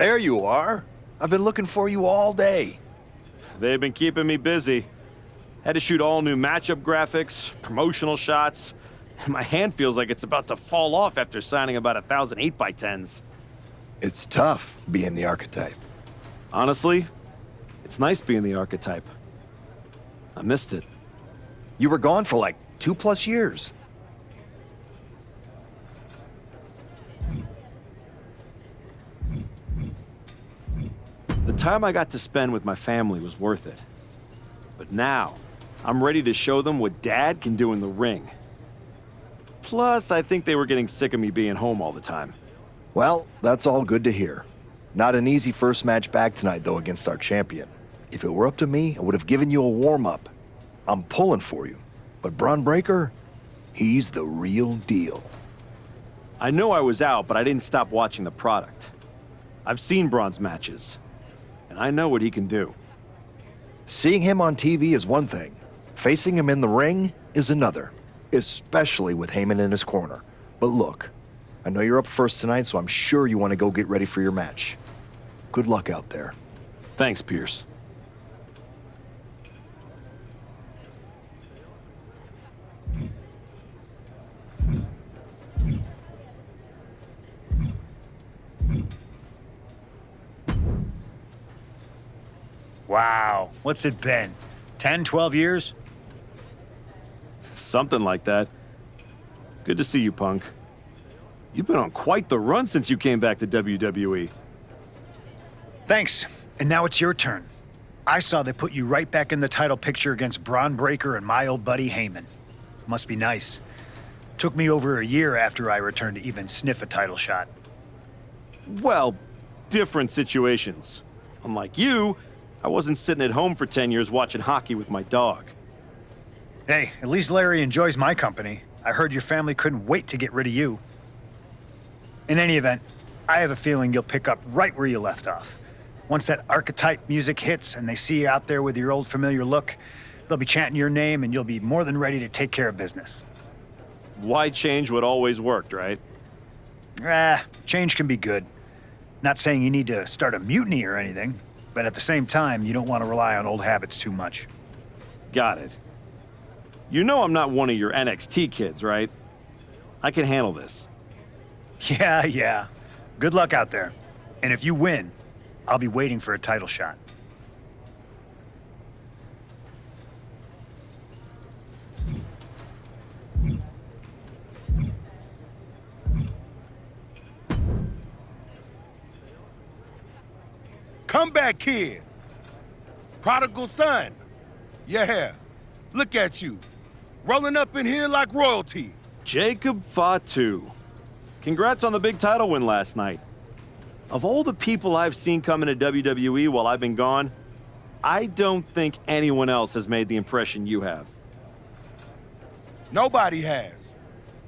There you are. I've been looking for you all day. They've been keeping me busy. Had to shoot all new matchup graphics, promotional shots. My hand feels like it's about to fall off after signing about 1,000 8x10s. It's tough being the archetype. Honestly, it's nice being the archetype. I missed it. You were gone for like 2+ years. The time I got to spend with my family was worth it. But now, I'm ready to show them what Dad can do in the ring. Plus, I think they were getting sick of me being home all the time. Well, that's all good to hear. Not an easy first match back tonight, though, against our champion. If it were up to me, I would have given you a warm-up. I'm pulling for you. But Braun Breaker, he's the real deal. I know I was out, but I didn't stop watching the product. I've seen Braun's matches, and I know what he can do. Seeing him on TV is one thing. Facing him in the ring is another. Especially with Heyman in his corner. But look, I know you're up first tonight, so I'm sure you want to go get ready for your match. Good luck out there. Thanks, Pierce. Wow, what's it been? 10, 12 years? Something like that. Good to see you, Punk. You've been on quite the run since you came back to WWE. Thanks, and now it's your turn. I saw they put you right back in the title picture against Braun Breaker and my old buddy Heyman. Must be nice. Took me over a year after I returned to even sniff a title shot. Well, different situations. Unlike you, I wasn't sitting at home for 10 years watching hockey with my dog. Hey, at least Larry enjoys my company. I heard your family couldn't wait to get rid of you. In any event, I have a feeling you'll pick up right where you left off. Once that archetype music hits and they see you out there with your old familiar look, they'll be chanting your name and you'll be more than ready to take care of business. Why change what always worked, right? Change can be good. Not saying you need to start a mutiny or anything, but at the same time, you don't want to rely on old habits too much. Got it. You know I'm not one of your NXT kids, right? I can handle this. Yeah. Good luck out there. And if you win, I'll be waiting for a title shot. Comeback kid. Prodigal son. Yeah. Look at you. Rolling up in here like royalty. Jacob Fatu. Congrats on the big title win last night. Of all the people I've seen come into WWE while I've been gone, I don't think anyone else has made the impression you have. Nobody has.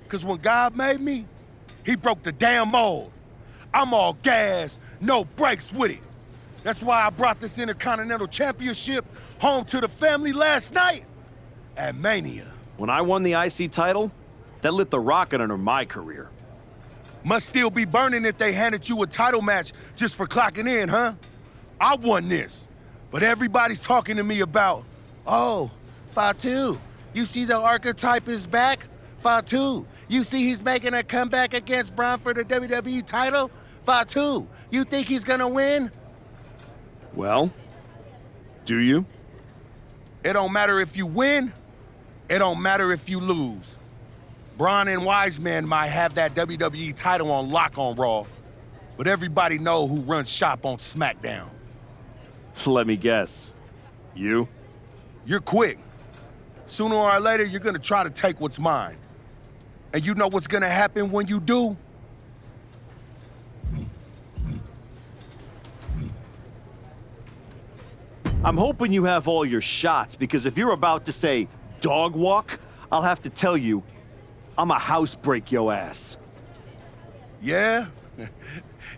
Because when God made me, he broke the damn mold. I'm all gas, no brakes with it. That's why I brought this Intercontinental Championship home to the family last night at Mania. When I won the IC title, that lit the rocket under my career. Must still be burning if they handed you a title match just for clocking in, huh? I won this, but everybody's talking to me about, oh, Fatu, you see the archetype is back? Fatu, you see he's making a comeback against Braun for the WWE title? Fatu, you think he's gonna win? Well, do you? It don't matter if you win, it don't matter if you lose. Braun and Wiseman might have that WWE title on lock on Raw, but everybody know who runs shop on SmackDown. Let me guess. You? You're quick. Sooner or later, you're gonna try to take what's mine. And you know what's gonna happen when you do? I'm hoping you have all your shots, because if you're about to say dog walk, I'll have to tell you, I'm a house break yo ass. Yeah?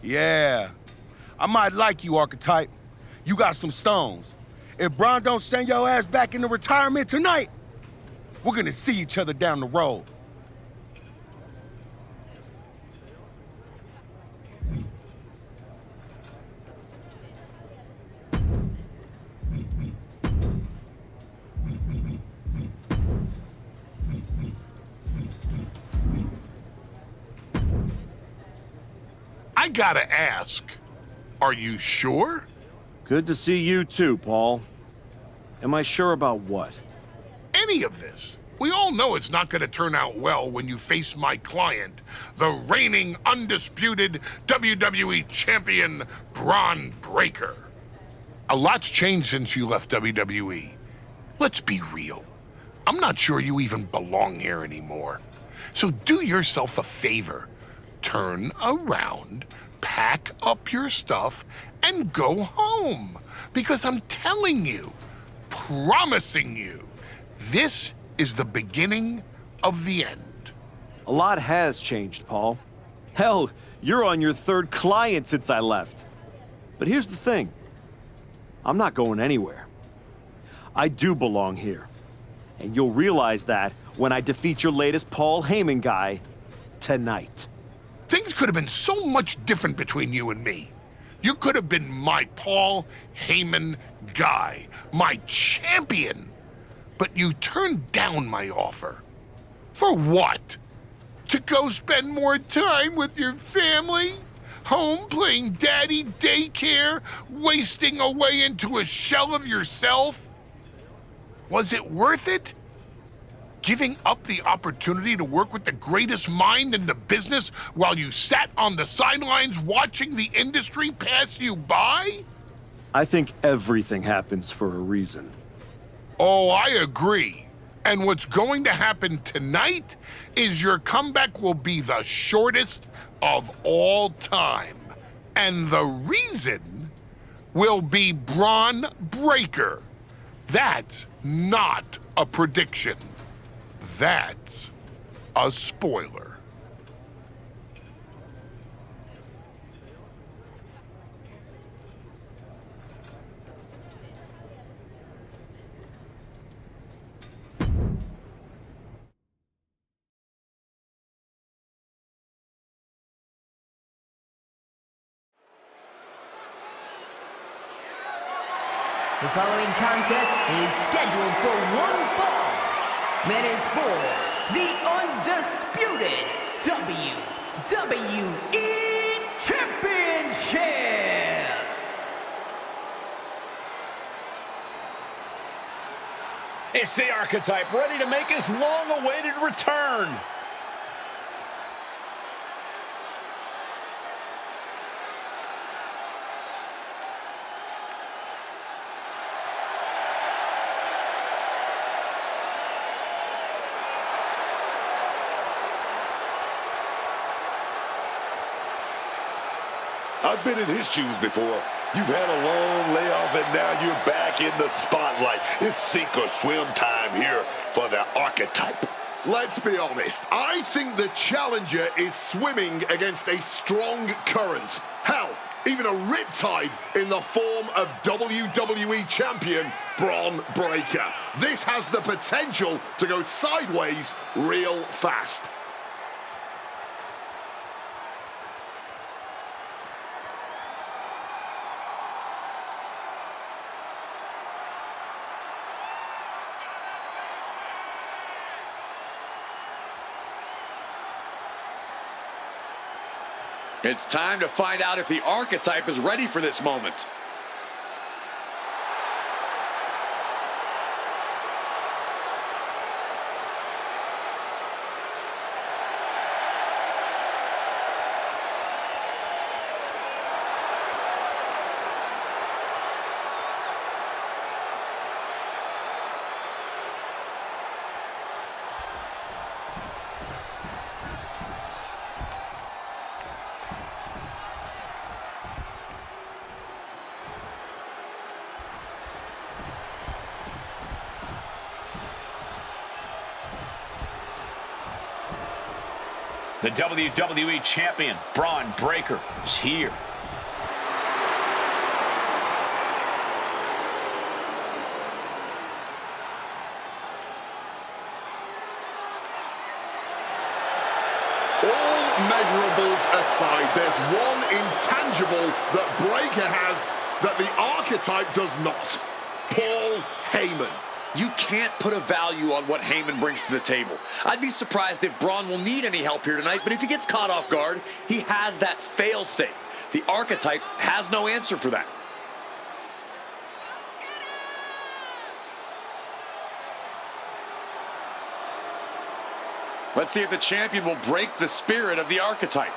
Yeah. I might like you, Archetype. You got some stones. If Braun don't send your ass back into retirement tonight, we're gonna see each other down the road. I gotta ask, are you sure? Good to see you too, Paul. Am I sure about what? Any of this? We all know it's not gonna turn out well when you face my client, the reigning, undisputed WWE Champion, Braun Breaker. A lot's changed since you left WWE. Let's be real. I'm not sure you even belong here anymore. So do yourself a favor. Turn around, pack up your stuff, and go home. Because I'm telling you, promising you, this is the beginning of the end. A lot has changed, Paul. Hell, you're on your third client since I left. But here's the thing. I'm not going anywhere. I do belong here. And you'll realize that when I defeat your latest Paul Heyman guy tonight. Things could have been so much different between you and me. You could have been my Paul Heyman guy, my champion. But you turned down my offer. For what? To go spend more time with your family? Home playing daddy daycare, wasting away into a shell of yourself? Was it worth it? Giving up the opportunity to work with the greatest mind in the business while you sat on the sidelines watching the industry pass you by? I think everything happens for a reason. Oh, I agree. And what's going to happen tonight is your comeback will be the shortest of all time. And the reason will be Braun Breaker. That's not a prediction. That's a spoiler. The following contest is scheduled for one fall. That is for the undisputed WWE Championship. It's the Archetype, ready to make his long-awaited return. I've been in his shoes before. You've had a long layoff and now you're back in the spotlight. It's sink or swim time here for the Archetype. Let's be honest, I think the challenger is swimming against a strong current. Hell, even a riptide in the form of WWE Champion Braun Breaker. This has the potential to go sideways real fast. It's time to find out if the Archetype is ready for this moment. The WWE Champion, Braun Breaker, is here. All measurables aside, there's one intangible that Breaker has that the Archetype does not. Paul Heyman. You can't put a value on what Heyman brings to the table. I'd be surprised if Braun will need any help here tonight, but if he gets caught off guard, he has that fail-safe. The Archetype has no answer for that. Let's see if the champion will break the spirit of the Archetype.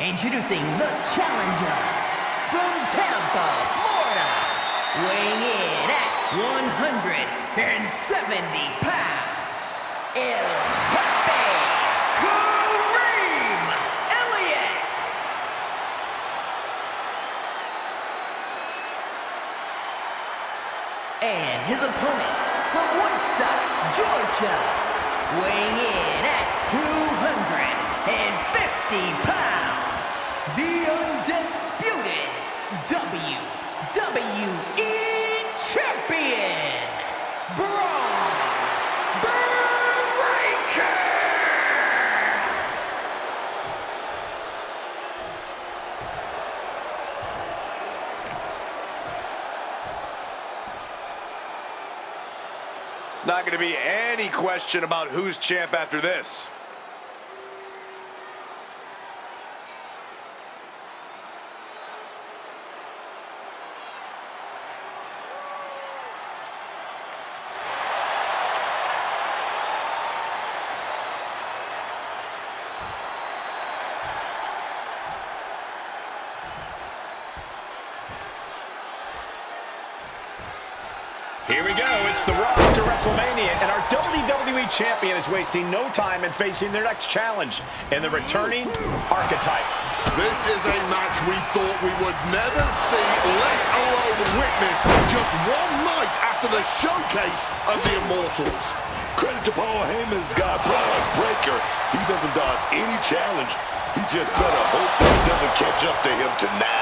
Introducing the challenger from Tampa, Florida, weighing in at 170 pounds, El Jefe Kareem Elliott. And his opponent from Woodstock, Georgia, weighing in at 250 pounds. The undisputed WWE Champion, Braun Breaker! Not going to be any question about who's champ after this. Here we go. It's the road to WrestleMania, and our WWE Champion is wasting no time in facing their next challenge in the returning Archetype. This is a match we thought we would never see, let alone witness, just one night after the showcase of the Immortals. Credit to Paul Heyman's guy, Braun Breaker. He doesn't dodge any challenge. He just better hope that it doesn't catch up to him tonight.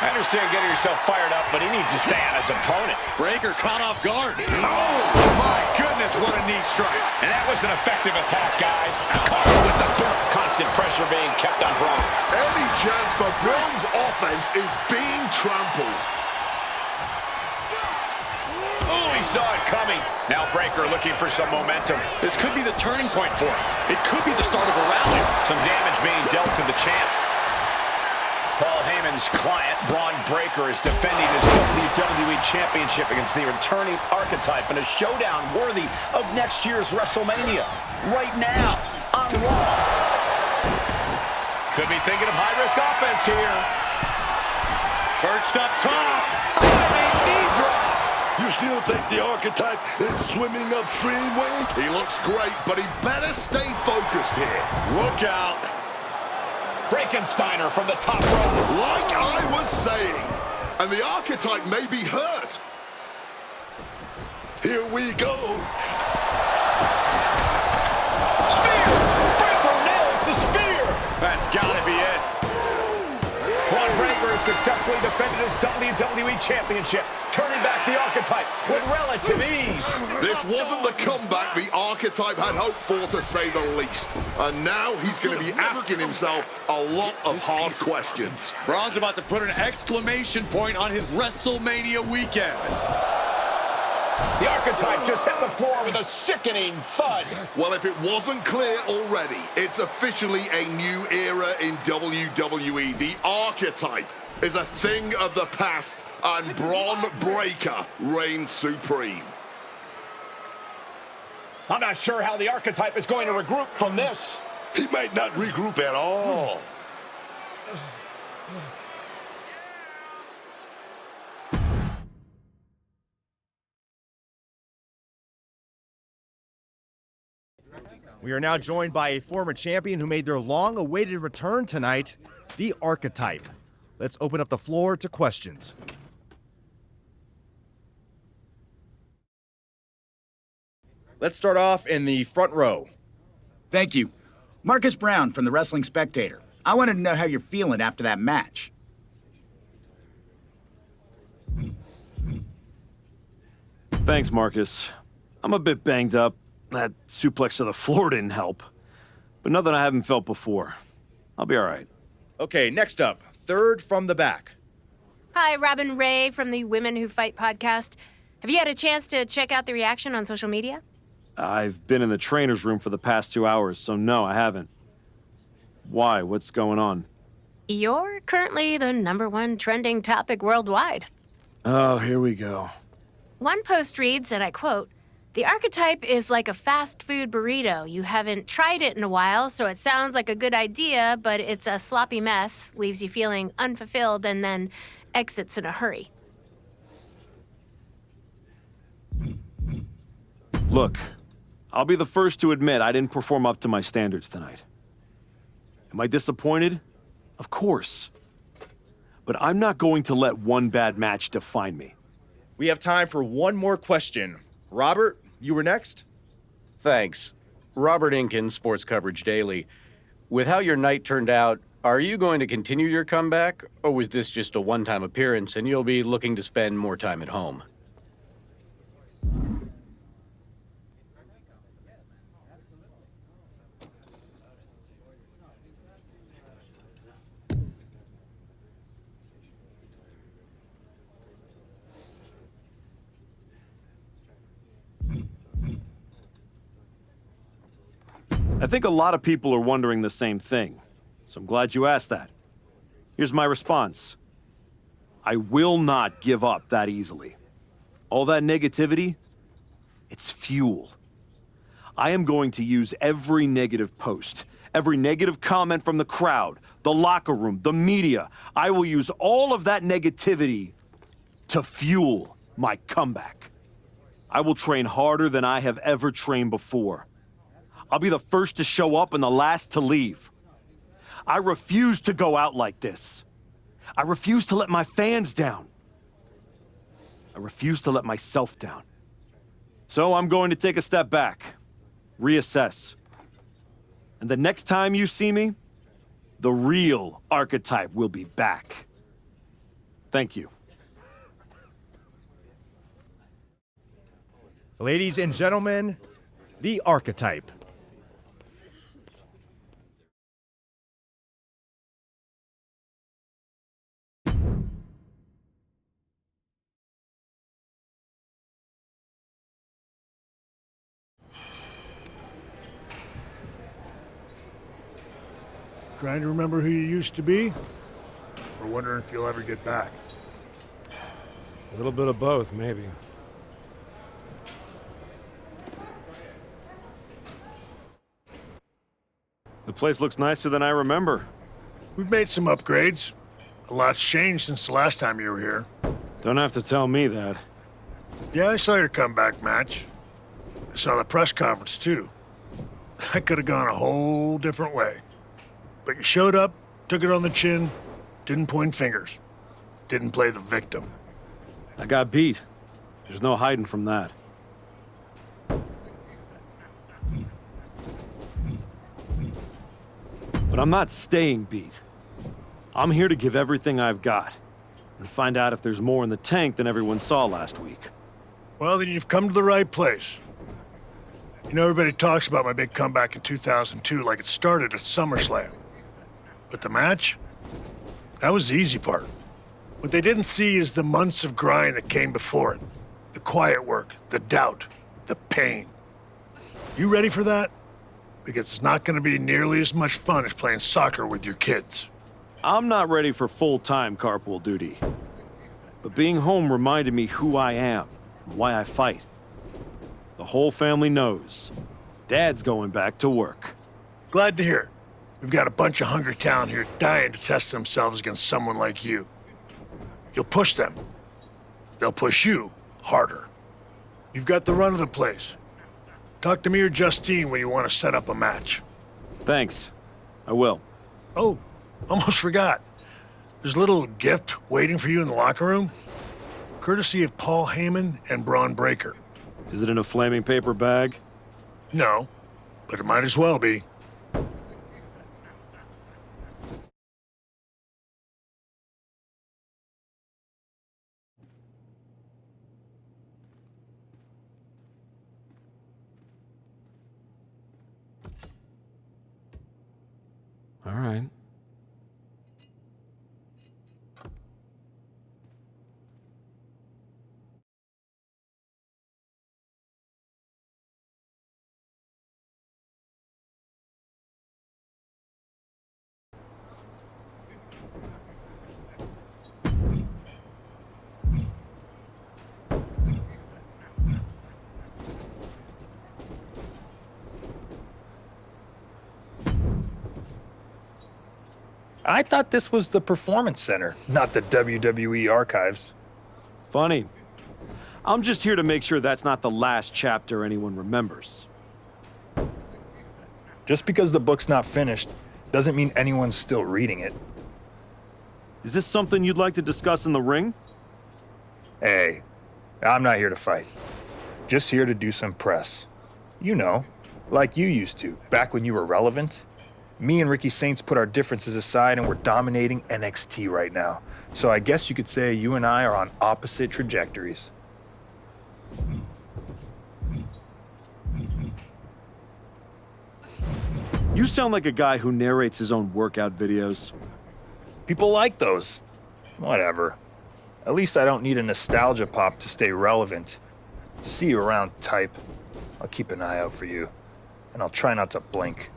I understand getting yourself fired up, but he needs to stay on his opponent. Breaker caught off guard. Oh, my goodness, what a knee strike. And that was an effective attack, guys. Caught with the dirt. Constant pressure being kept on Braun. Any chance for Braun's offense is being trampled. Oh, he saw it coming. Now Breaker looking for some momentum. This could be the turning point for him. It could be the start of a rally. Some damage being dealt to the champ. Paul Heyman's client, Braun Breaker, is defending his WWE Championship against the returning Archetype in a showdown worthy of next year's WrestleMania. Right now, on Raw. Could be thinking of high-risk offense here. Perched up top. Knee drop. You still think the Archetype is swimming upstream, Wade? He looks great, but he better stay focused here. Look out. Frankensteiner from the top rope. Like I was saying, and the Archetype may be hurt. Here we go. Spear! Breaker nails the spear! That's gotta be it. Braun Breaker has successfully defended his WWE Championship, turning back the Archetype with relative ease. This wasn't the comeback the Archetype had hoped for, to say the least. And now he's going to be asking himself a lot of hard questions. Braun's about to put an exclamation point on his WrestleMania weekend. The Archetype just hit the floor with a sickening thud. Well, if it wasn't clear already, it's officially a new era in WWE. The Archetype is a thing of the past, and Braun Breaker reigns supreme. I'm not sure how the Archetype is going to regroup from this. He might not regroup at all. We are now joined by a former champion who made their long-awaited return tonight, the Archetype. Let's open up the floor to questions. Let's start off in the front row. Thank you. Marcus Brown from the Wrestling Spectator. I wanted to know how you're feeling after that match. Thanks, Marcus. I'm a bit banged up. That suplex to the floor didn't help. But nothing I haven't felt before. I'll be all right. Okay, next up, third from the back. Hi, Robin Ray from the Women Who Fight podcast. Have you had a chance to check out the reaction on social media? I've been in the trainer's room for the past 2 hours, so no, I haven't. Why? What's going on? You're currently the #1 trending topic worldwide. Oh, here we go. One post reads, and I quote, "The Archetype is like a fast food burrito. You haven't tried it in a while, so it sounds like a good idea, but it's a sloppy mess, leaves you feeling unfulfilled, and then exits in a hurry." Look, I'll be the first to admit I didn't perform up to my standards tonight. Am I disappointed? Of course. But I'm not going to let one bad match define me. We have time for one more question. Robert, you were next? Thanks. Robert Inkin, Sports Coverage Daily. With how your night turned out, are you going to continue your comeback, or was this just a one-time appearance and you'll be looking to spend more time at home? I think a lot of people are wondering the same thing, so I'm glad you asked that. Here's my response. I will not give up that easily. All that negativity, it's fuel. I am going to use every negative post, every negative comment from the crowd, the locker room, the media. I will use all of that negativity to fuel my comeback. I will train harder than I have ever trained before. I'll be the first to show up and the last to leave. I refuse to go out like this. I refuse to let my fans down. I refuse to let myself down. So I'm going to take a step back, reassess. And the next time you see me, the real Archetype will be back. Thank you. Ladies and gentlemen, the Archetype. Trying to remember who you used to be? Or wondering if you'll ever get back? A little bit of both, maybe. The place looks nicer than I remember. We've made some upgrades. A lot's changed since the last time you were here. Don't have to tell me that. Yeah, I saw your comeback match. I saw the press conference, too. That could have gone a whole different way. But you showed up, took it on the chin, didn't point fingers. Didn't play the victim. I got beat. There's no hiding from that. But I'm not staying beat. I'm here to give everything I've got and find out if there's more in the tank than everyone saw last week. Well, then you've come to the right place. You know, everybody talks about my big comeback in 2002 like it started at SummerSlam. But the match? That was the easy part. What they didn't see is the months of grind that came before it. The quiet work, the doubt, the pain. You ready for that? Because it's not going to be nearly as much fun as playing soccer with your kids. I'm not ready for full-time carpool duty. But being home reminded me who I am and why I fight. The whole family knows. Dad's going back to work. Glad to hear it. We've got a bunch of hungry talent here dying to test themselves against someone like you. You'll push them. They'll push you harder. You've got the run of the place. Talk to me or Justine when you want to set up a match. Thanks. I will. Oh, almost forgot. There's a little gift waiting for you in the locker room. Courtesy of Paul Heyman and Braun Breaker. Is it in a flaming paper bag? No, but it might as well be. All right. I thought this was the Performance Center, not the WWE Archives. Funny. I'm just here to make sure that's not the last chapter anyone remembers. Just because the book's not finished doesn't mean anyone's still reading it. Is this something you'd like to discuss in the ring? Hey, I'm not here to fight. Just here to do some press. You know, like you used to, back when you were relevant. Me and Ricky Saints put our differences aside and we're dominating NXT right now. So I guess you could say you and I are on opposite trajectories. You sound like a guy who narrates his own workout videos. People like those. Whatever. At least I don't need a nostalgia pop to stay relevant. See you around, type. I'll keep an eye out for you. And I'll try not to blink.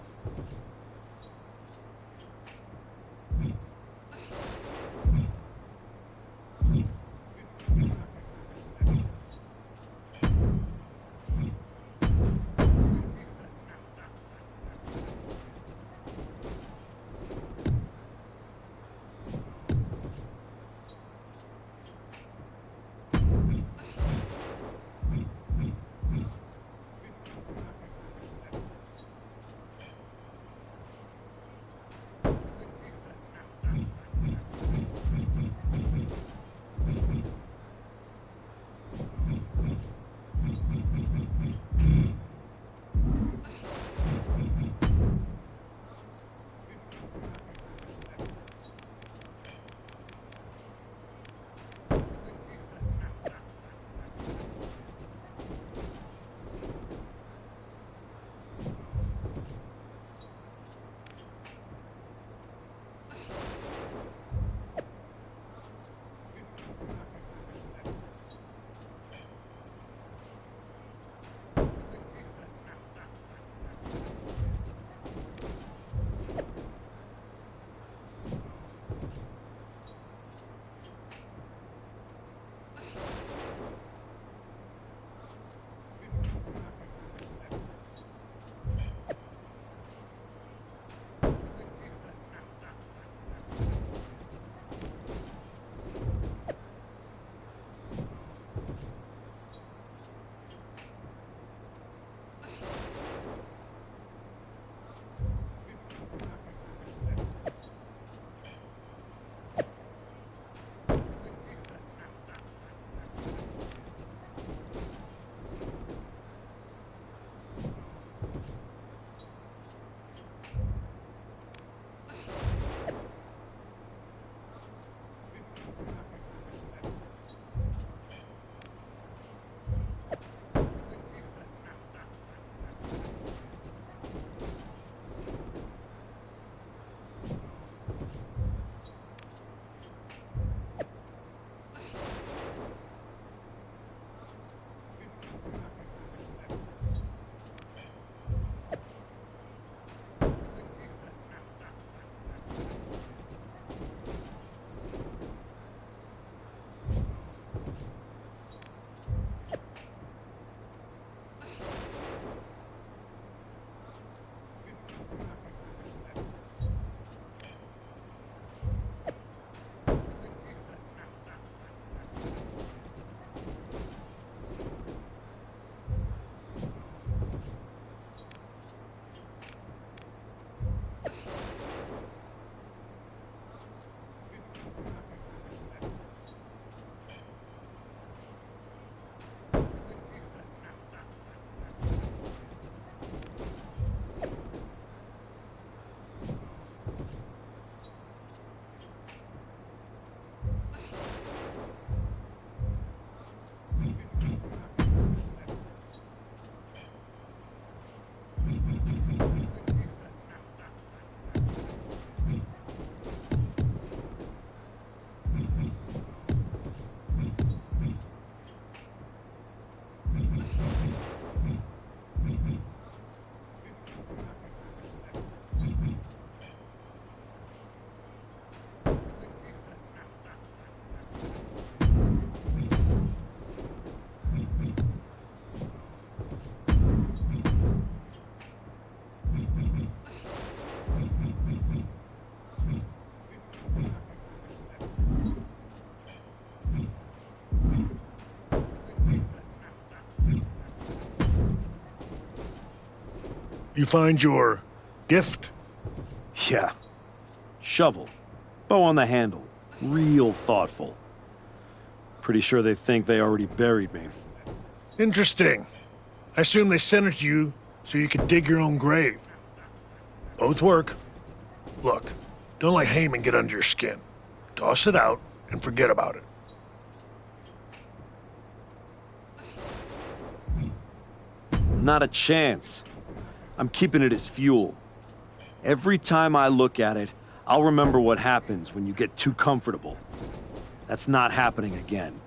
You find your gift? Yeah. Shovel. Bow on the handle. Real thoughtful. Pretty sure they think they already buried me. Interesting. I assume they sent it to you so you could dig your own grave. Both work. Look, don't let Heyman get under your skin. Toss it out and forget about it. Not a chance. I'm keeping it as fuel. Every time I look at it, I'll remember what happens when you get too comfortable. That's not happening again.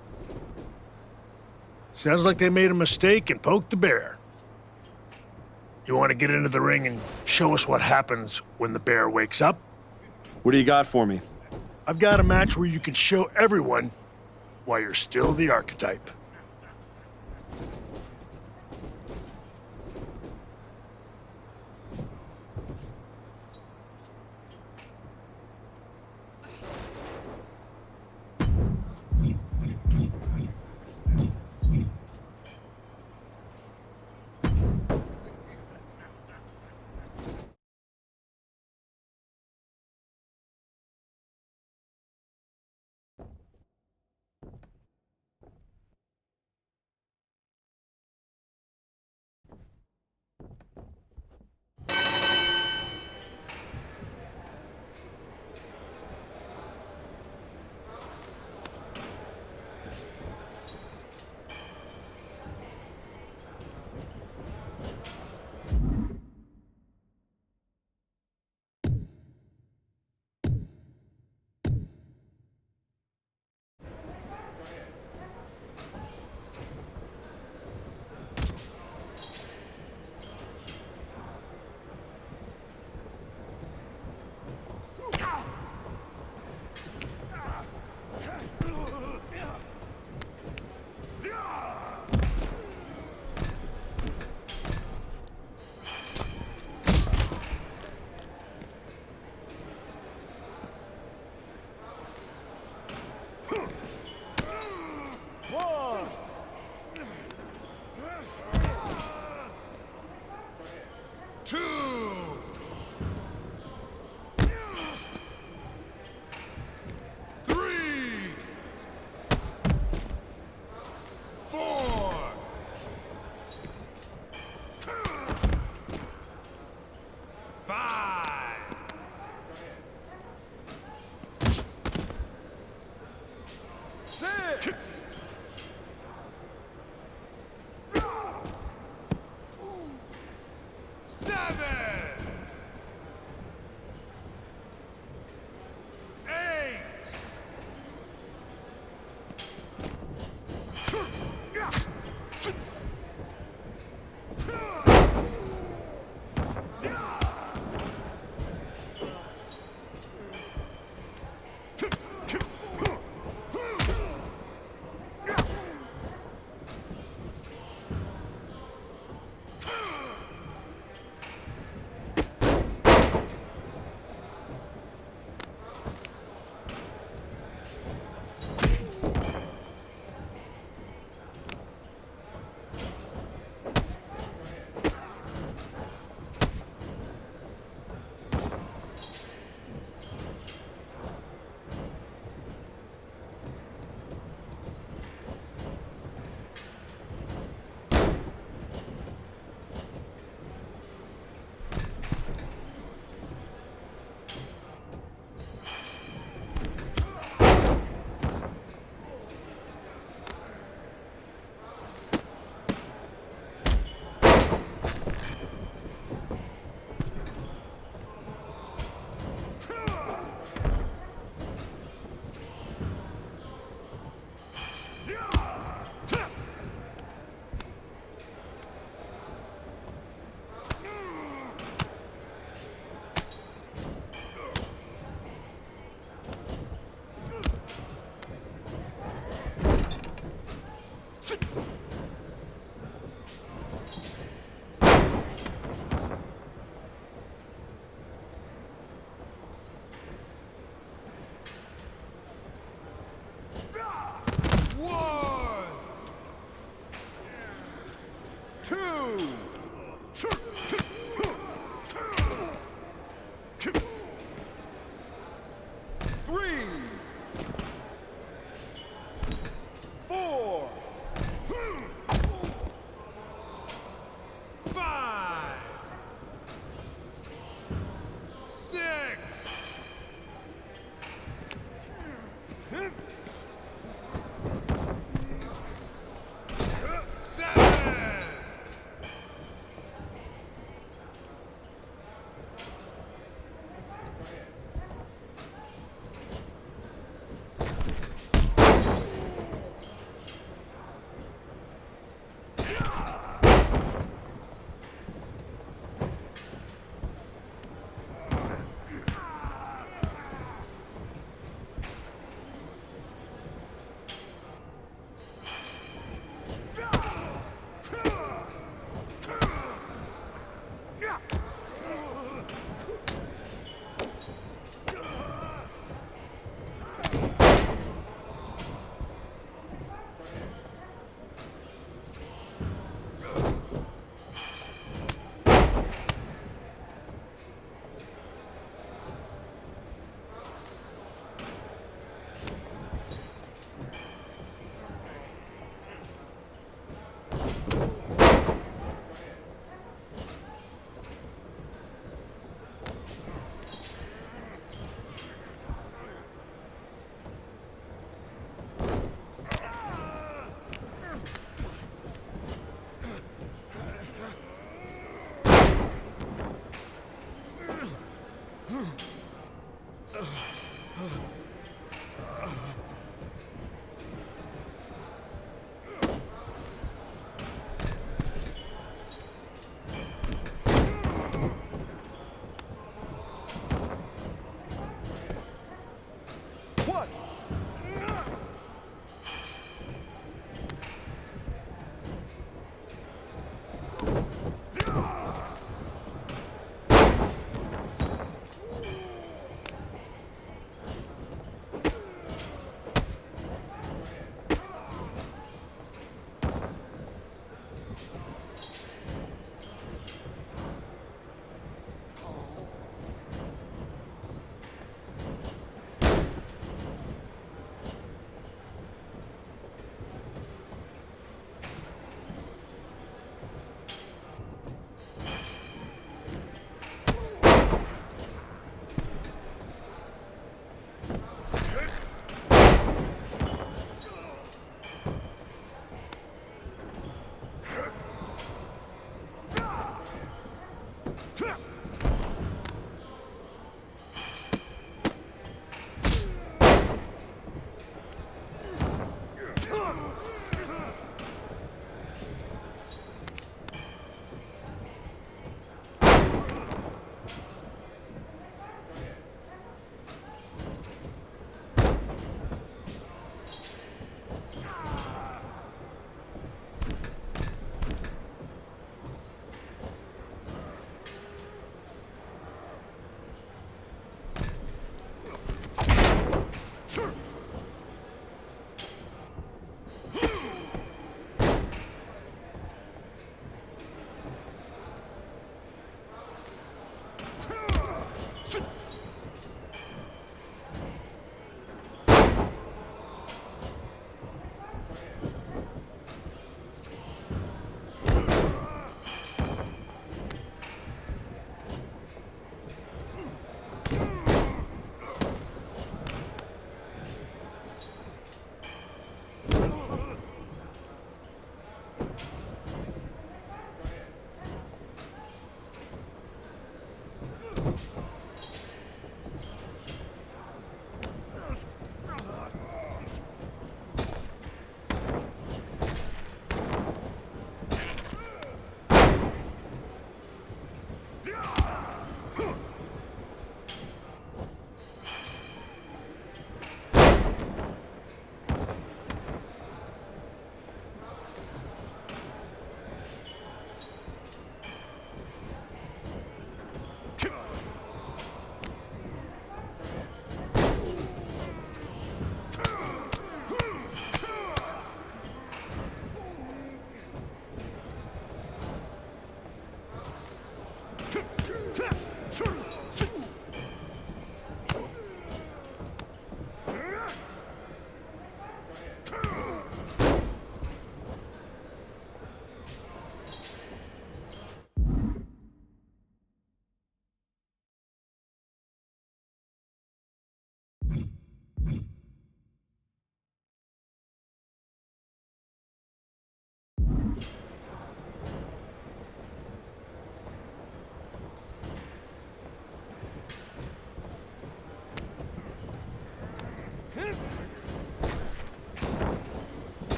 Sounds like they made a mistake and poked the bear. You want to get into the ring and show us what happens when the bear wakes up? What do you got for me? I've got a match where you can show everyone why you're still the archetype.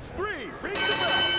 Counts 3. Ring the bell.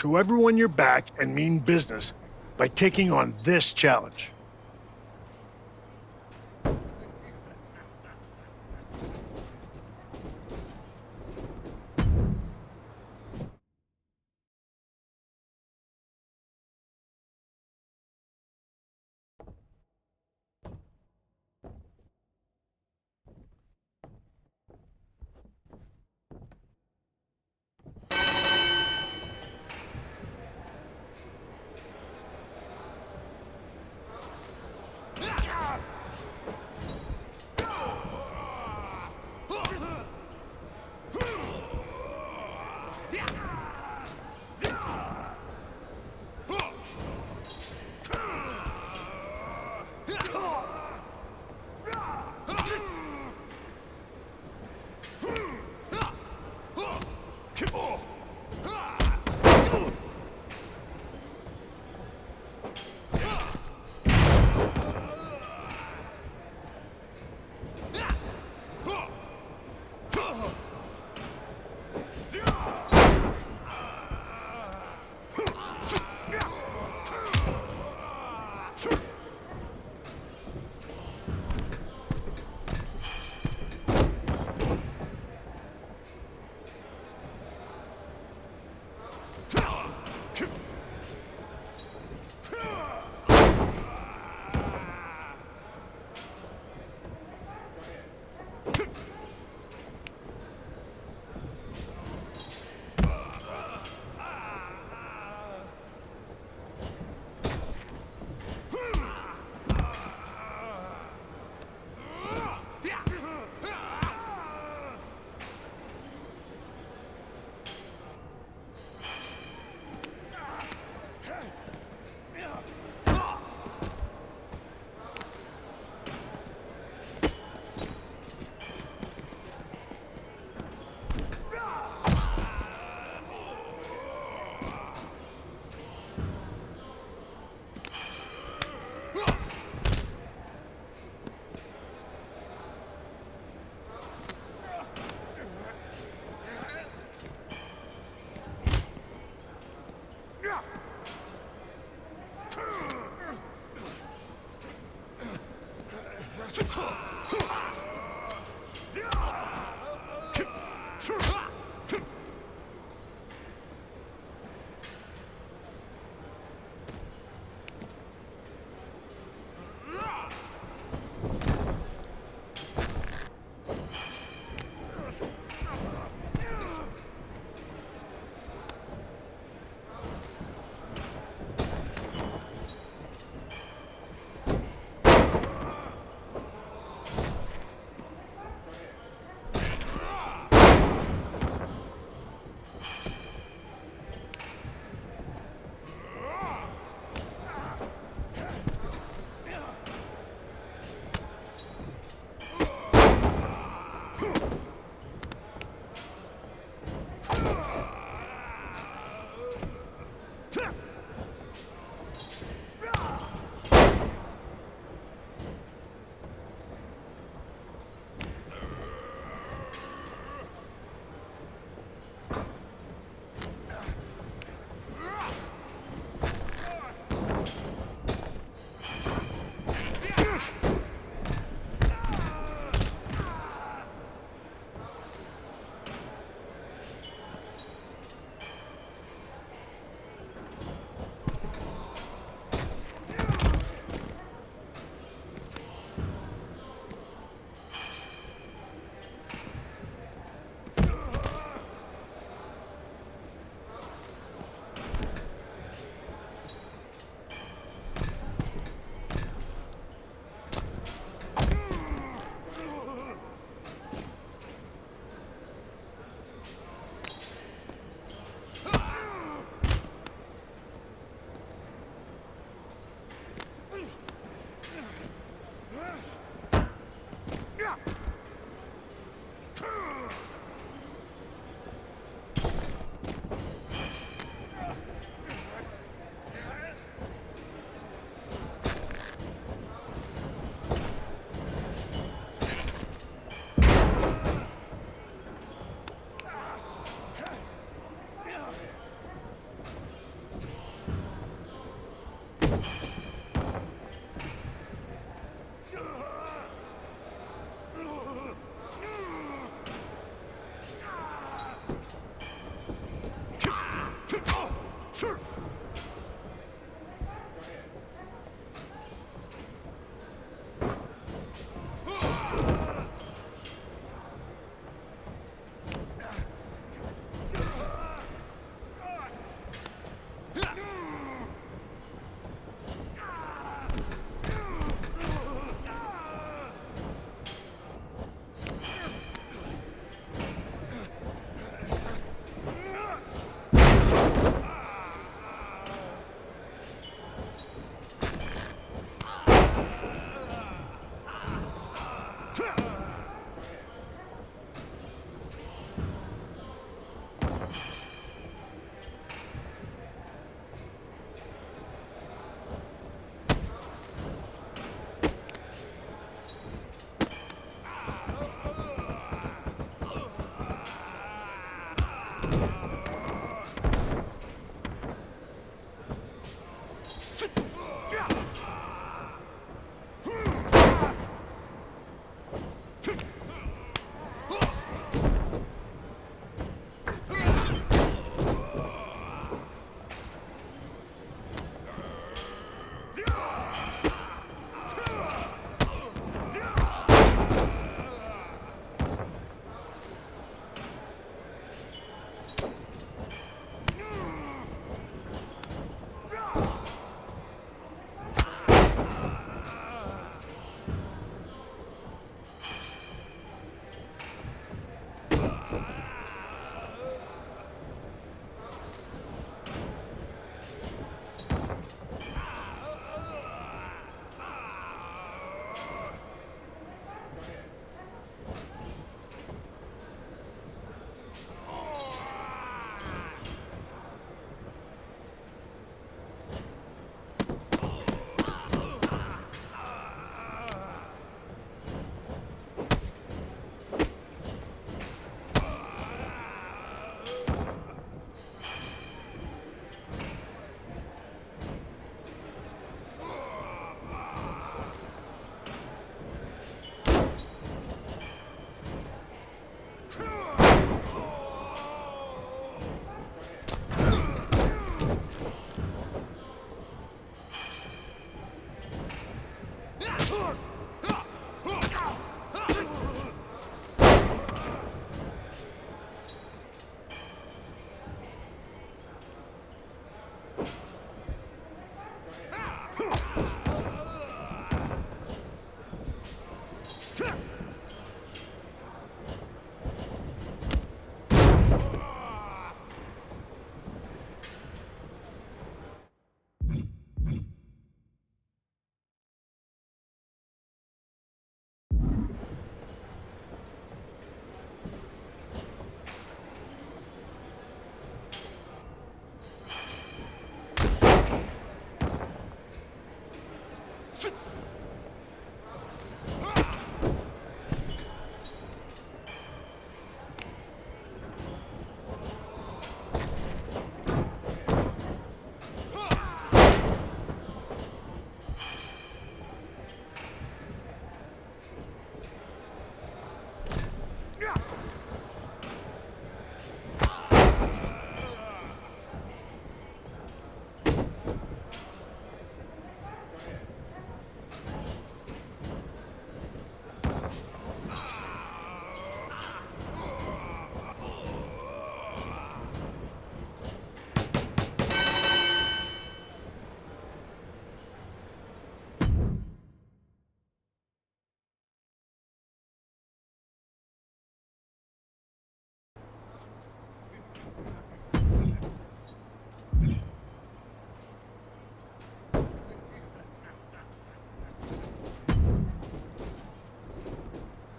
Show everyone you're back and mean business by taking on this challenge.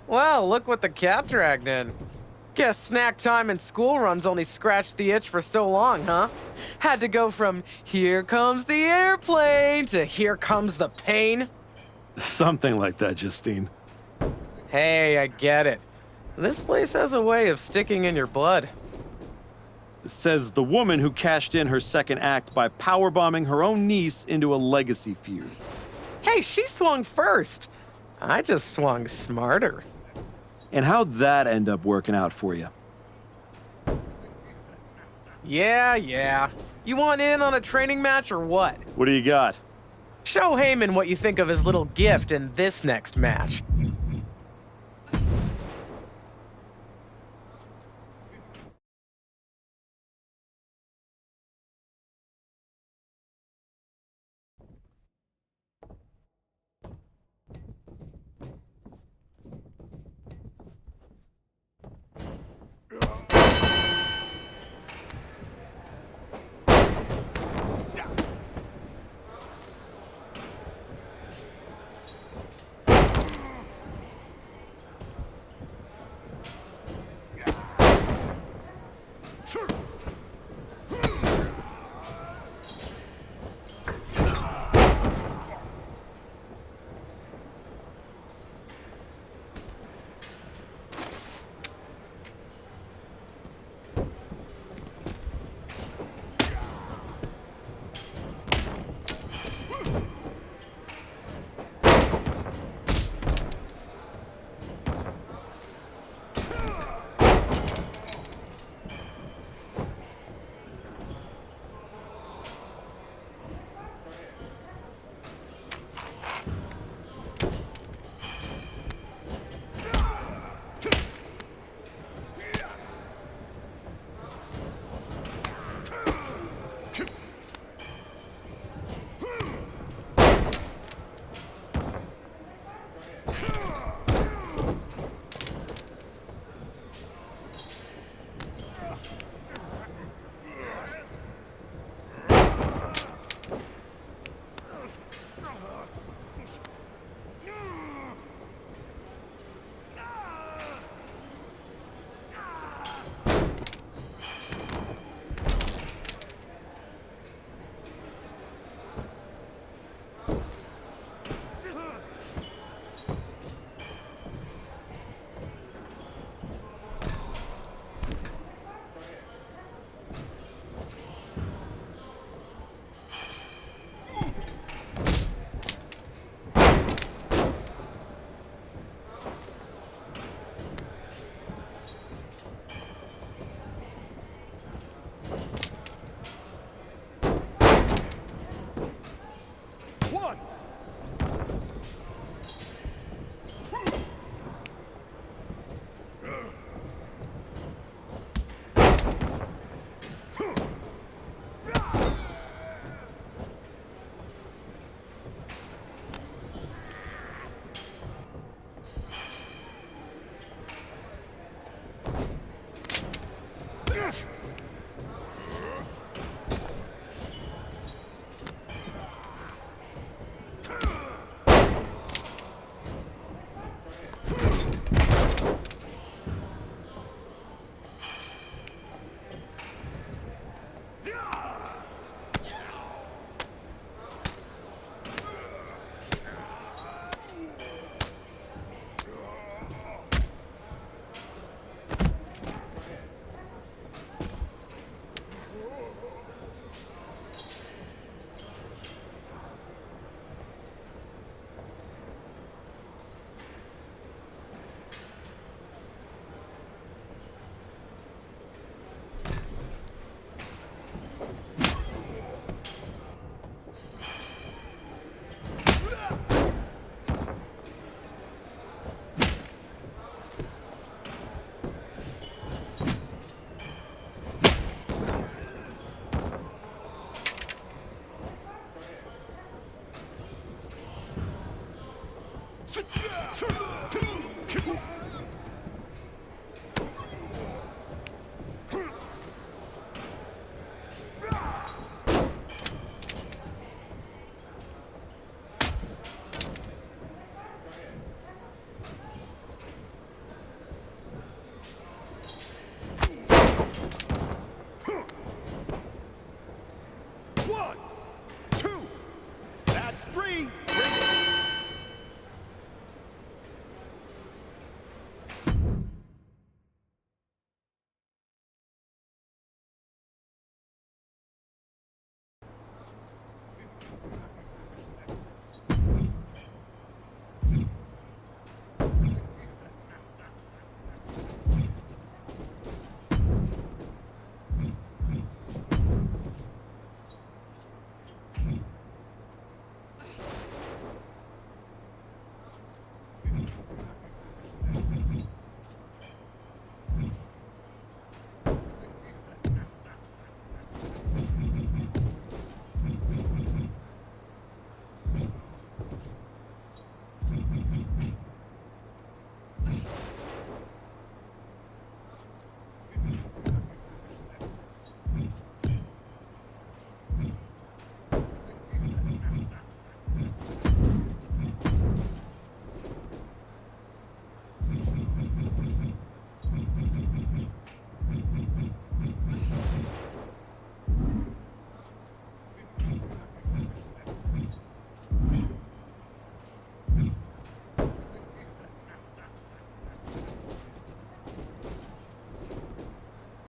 Well, look what the cat dragged in. Guess snack time and school runs only scratched the itch for so long, huh? Had to go from here comes the airplane to here comes the pain. Something like that, Justine. Hey, I get it. This place has a way of sticking in your blood. Says the woman who cashed in her second act by powerbombing her own niece into a legacy feud. Hey, she swung first. I just swung smarter. And how'd that end up working out for you? Yeah. You want in on a training match or what? What do you got? Show Heyman what you think of his little gift in this next match.